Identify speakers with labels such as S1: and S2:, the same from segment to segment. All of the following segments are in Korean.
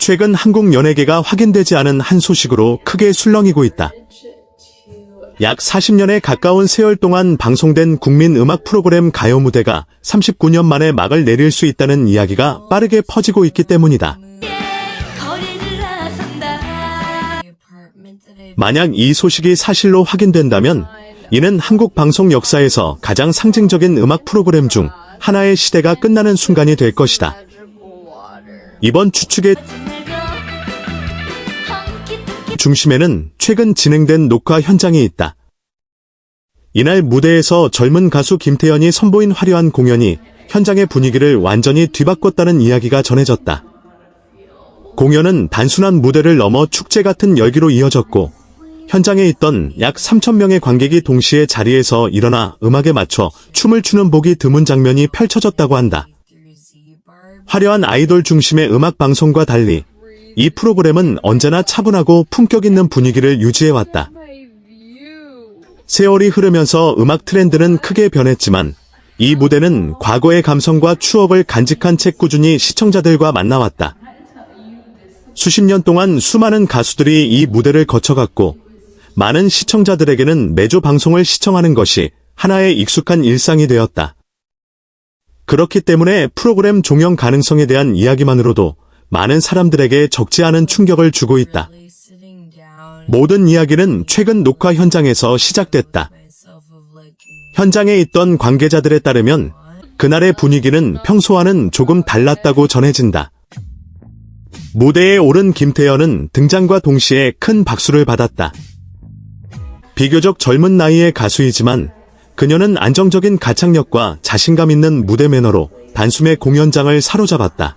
S1: 최근 한국 연예계가 확인되지 않은 한 소식으로 크게 술렁이고 있다. 약 40년에 가까운 세월 동안 방송된 국민 음악 프로그램 가요 무대가 39년 만에 막을 내릴 수 있다는 이야기가 빠르게 퍼지고 있기 때문이다. 만약 이 소식이 사실로 확인된다면 이는 한국 방송 역사에서 가장 상징적인 음악 프로그램 중 하나의 시대가 끝나는 순간이 될 것이다. 이번 추측의 중심에는 최근 진행된 녹화 현장이 있다. 이날 무대에서 젊은 가수 김태현이 선보인 화려한 공연이 현장의 분위기를 완전히 뒤바꿨다는 이야기가 전해졌다. 공연은 단순한 무대를 넘어 축제 같은 열기로 이어졌고 현장에 있던 약 3,000명의 관객이 동시에 자리에서 일어나 음악에 맞춰 춤을 추는 보기 드문 장면이 펼쳐졌다고 한다. 화려한 아이돌 중심의 음악 방송과 달리 이 프로그램은 언제나 차분하고 품격 있는 분위기를 유지해왔다. 세월이 흐르면서 음악 트렌드는 크게 변했지만 이 무대는 과거의 감성과 추억을 간직한 채 꾸준히 시청자들과 만나왔다. 수십 년 동안 수많은 가수들이 이 무대를 거쳐갔고 많은 시청자들에게는 매주 방송을 시청하는 것이 하나의 익숙한 일상이 되었다. 그렇기 때문에 프로그램 종영 가능성에 대한 이야기만으로도 많은 사람들에게 적지 않은 충격을 주고 있다. 모든 이야기는 최근 녹화 현장에서 시작됐다. 현장에 있던 관계자들에 따르면 그날의 분위기는 평소와는 조금 달랐다고 전해진다. 무대에 오른 김태현은 등장과 동시에 큰 박수를 받았다. 비교적 젊은 나이의 가수이지만 그녀는 안정적인 가창력과 자신감 있는 무대 매너로 단숨에 공연장을 사로잡았다.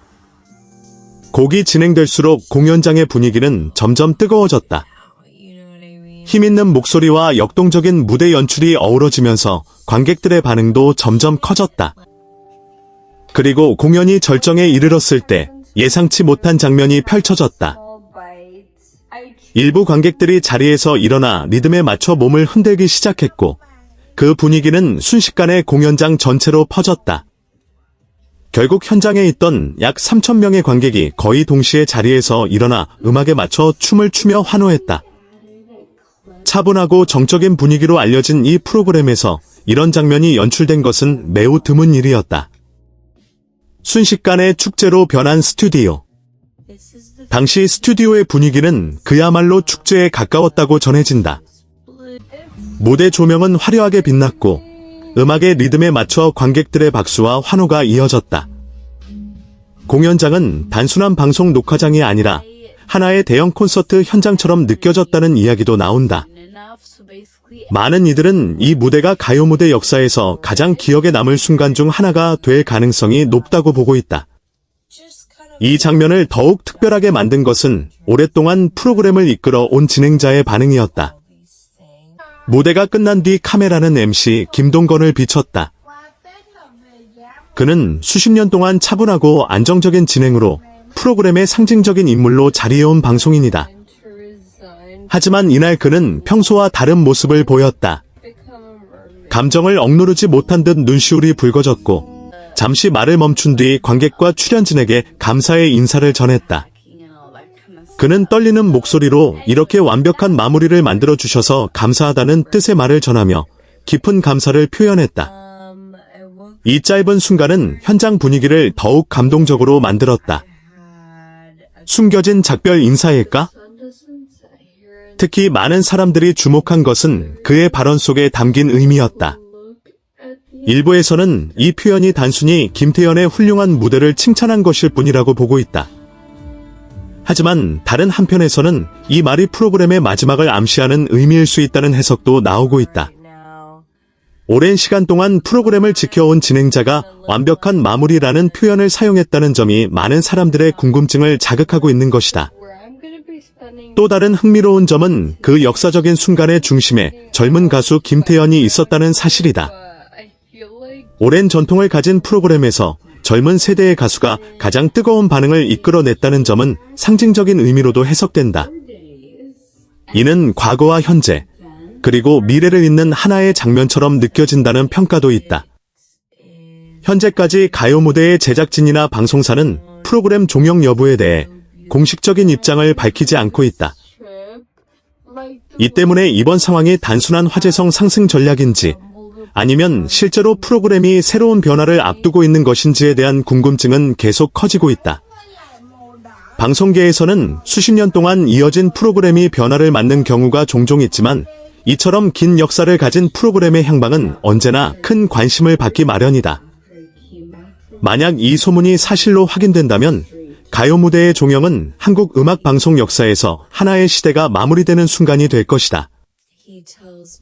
S1: 곡이 진행될수록 공연장의 분위기는 점점 뜨거워졌다. 힘있는 목소리와 역동적인 무대 연출이 어우러지면서 관객들의 반응도 점점 커졌다. 그리고 공연이 절정에 이르렀을 때 예상치 못한 장면이 펼쳐졌다. 일부 관객들이 자리에서 일어나 리듬에 맞춰 몸을 흔들기 시작했고 그 분위기는 순식간에 공연장 전체로 퍼졌다. 결국 현장에 있던 약 3,000명의 관객이 거의 동시에 자리에서 일어나 음악에 맞춰 춤을 추며 환호했다. 차분하고 정적인 분위기로 알려진 이 프로그램에서 이런 장면이 연출된 것은 매우 드문 일이었다. 순식간에 축제로 변한 스튜디오. 당시 스튜디오의 분위기는 그야말로 축제에 가까웠다고 전해진다. 무대 조명은 화려하게 빛났고 음악의 리듬에 맞춰 관객들의 박수와 환호가 이어졌다. 공연장은 단순한 방송 녹화장이 아니라 하나의 대형 콘서트 현장처럼 느껴졌다는 이야기도 나온다. 많은 이들은 이 무대가 가요 무대 역사에서 가장 기억에 남을 순간 중 하나가 될 가능성이 높다고 보고 있다. 이 장면을 더욱 특별하게 만든 것은 오랫동안 프로그램을 이끌어 온 진행자의 반응이었다. 무대가 끝난 뒤 카메라는 MC 김동건을 비췄다. 그는 수십 년 동안 차분하고 안정적인 진행으로 프로그램의 상징적인 인물로 자리해온 방송인이다. 하지만 이날 그는 평소와 다른 모습을 보였다. 감정을 억누르지 못한 듯 눈시울이 붉어졌고 잠시 말을 멈춘 뒤 관객과 출연진에게 감사의 인사를 전했다. 그는 떨리는 목소리로 이렇게 완벽한 마무리를 만들어주셔서 감사하다는 뜻의 말을 전하며 깊은 감사를 표현했다. 이 짧은 순간은 현장 분위기를 더욱 감동적으로 만들었다. 숨겨진 작별 인사일까? 특히 많은 사람들이 주목한 것은 그의 발언 속에 담긴 의미였다. 일부에서는 이 표현이 단순히 김태현의 훌륭한 무대를 칭찬한 것일 뿐이라고 보고 있다. 하지만 다른 한편에서는 이 말이 프로그램의 마지막을 암시하는 의미일 수 있다는 해석도 나오고 있다. 오랜 시간 동안 프로그램을 지켜온 진행자가 완벽한 마무리라는 표현을 사용했다는 점이 많은 사람들의 궁금증을 자극하고 있는 것이다. 또 다른 흥미로운 점은 그 역사적인 순간의 중심에 젊은 가수 김태현이 있었다는 사실이다. 오랜 전통을 가진 프로그램에서 젊은 세대의 가수가 가장 뜨거운 반응을 이끌어냈다는 점은 상징적인 의미로도 해석된다. 이는 과거와 현재, 그리고 미래를 잇는 하나의 장면처럼 느껴진다는 평가도 있다. 현재까지 가요 무대의 제작진이나 방송사는 프로그램 종영 여부에 대해 공식적인 입장을 밝히지 않고 있다. 이 때문에 이번 상황이 단순한 화제성 상승 전략인지 아니면 실제로 프로그램이 새로운 변화를 앞두고 있는 것인지에 대한 궁금증은 계속 커지고 있다. 방송계에서는 수십 년 동안 이어진 프로그램이 변화를 맞는 경우가 종종 있지만 이처럼 긴 역사를 가진 프로그램의 향방은 언제나 큰 관심을 받기 마련이다. 만약 이 소문이 사실로 확인된다면 가요 무대의 종영은 한국 음악 방송 역사에서 하나의 시대가 마무리되는 순간이 될 것이다.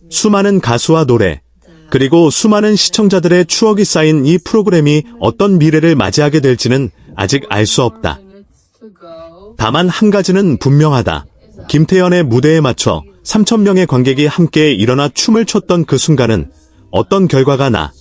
S1: 수많은 가수와 노래, 그리고 수많은 시청자들의 추억이 쌓인 이 프로그램이 어떤 미래를 맞이하게 될지는 아직 알 수 없다. 다만 한 가지는 분명하다. 김태현의 무대에 맞춰 3,000명의 관객이 함께 일어나 춤을 췄던 그 순간은 어떤 결과가 나